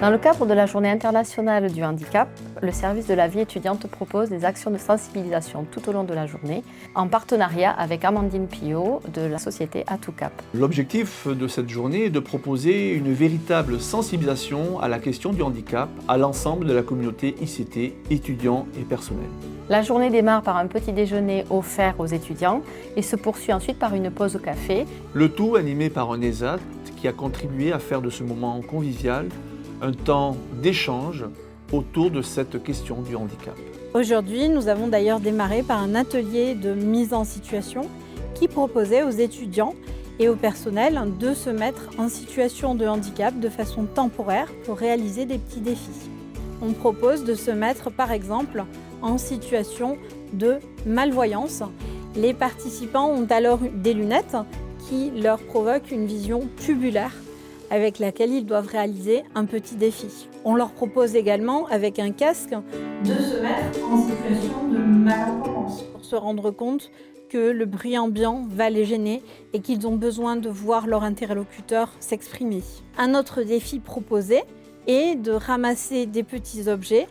Dans le cadre de la Journée internationale du handicap, le service de la vie étudiante propose des actions de sensibilisation tout au long de la journée, en partenariat avec Amandine Pillot de la société Atoucap. L'objectif de cette journée est de proposer une véritable sensibilisation à la question du handicap à l'ensemble de la communauté ICT, étudiants et personnels. La journée démarre par un petit déjeuner offert aux étudiants et se poursuit ensuite par une pause au café. Le tout animé par un ESAT qui a contribué à faire de ce moment convivial un temps d'échange autour de cette question du handicap. Aujourd'hui, nous avons d'ailleurs démarré par un atelier de mise en situation qui proposait aux étudiants et au personnel de se mettre en situation de handicap de façon temporaire pour réaliser des petits défis. On propose de se mettre par exemple en situation de malvoyance. Les participants ont alors des lunettes qui leur provoquent une vision tubulaire avec laquelle ils doivent réaliser un petit défi. On leur propose également, avec un casque, de se mettre en situation de malentendance pour se rendre compte que le bruit ambiant va les gêner et qu'ils ont besoin de voir leur interlocuteur s'exprimer. Un autre défi proposé est de ramasser des petits objets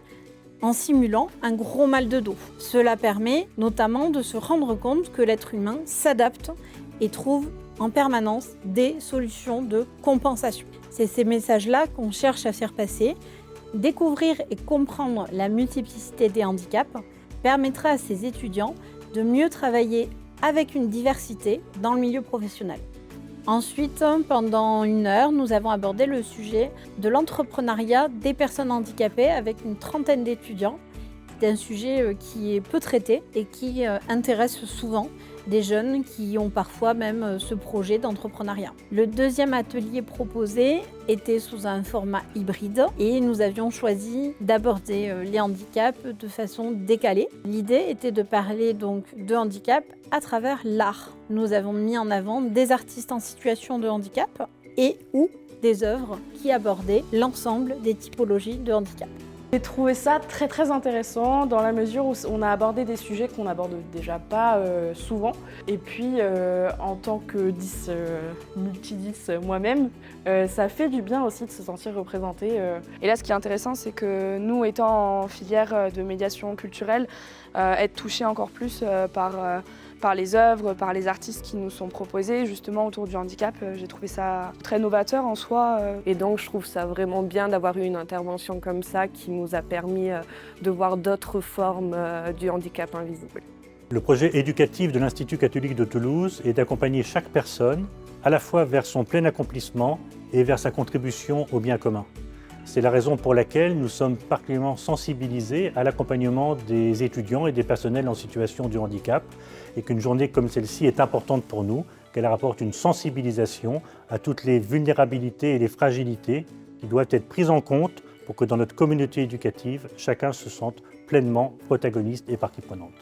en simulant un gros mal de dos. Cela permet notamment de se rendre compte que l'être humain s'adapte et trouve en permanence des solutions de compensation. C'est ces messages-là qu'on cherche à faire passer. Découvrir et comprendre la multiplicité des handicaps permettra à ces étudiants de mieux travailler avec une diversité dans le milieu professionnel. Ensuite, pendant 1 heure, nous avons abordé le sujet de l'entrepreneuriat des personnes handicapées avec une trentaine d'étudiants. C'est un sujet qui est peu traité et qui intéresse souvent des jeunes qui ont parfois même ce projet d'entrepreneuriat. Le deuxième atelier proposé était sous un format hybride et nous avions choisi d'aborder les handicaps de façon décalée. L'idée était de parler donc de handicap à travers l'art. Nous avons mis en avant des artistes en situation de handicap et ou des œuvres qui abordaient l'ensemble des typologies de handicap. J'ai trouvé ça très intéressant dans la mesure où on a abordé des sujets qu'on n'aborde déjà pas souvent. Et puis en tant que 10, multi-10 moi-même, ça fait du bien aussi de se sentir représenté. Et là, ce qui est intéressant, c'est que nous, étant en filière de médiation culturelle, être touchés encore plus par les œuvres, par les artistes qui nous sont proposés justement autour du handicap. J'ai trouvé ça très novateur en soi. Et donc je trouve ça vraiment bien d'avoir eu une intervention comme ça qui nous a permis de voir d'autres formes du handicap invisible. Le projet éducatif de l'Institut catholique de Toulouse est d'accompagner chaque personne à la fois vers son plein accomplissement et vers sa contribution au bien commun. C'est la raison pour laquelle nous sommes particulièrement sensibilisés à l'accompagnement des étudiants et des personnels en situation de handicap et qu'une journée comme celle-ci est importante pour nous, qu'elle apporte une sensibilisation à toutes les vulnérabilités et les fragilités qui doivent être prises en compte pour que dans notre communauté éducative, chacun se sente pleinement protagoniste et partie prenante.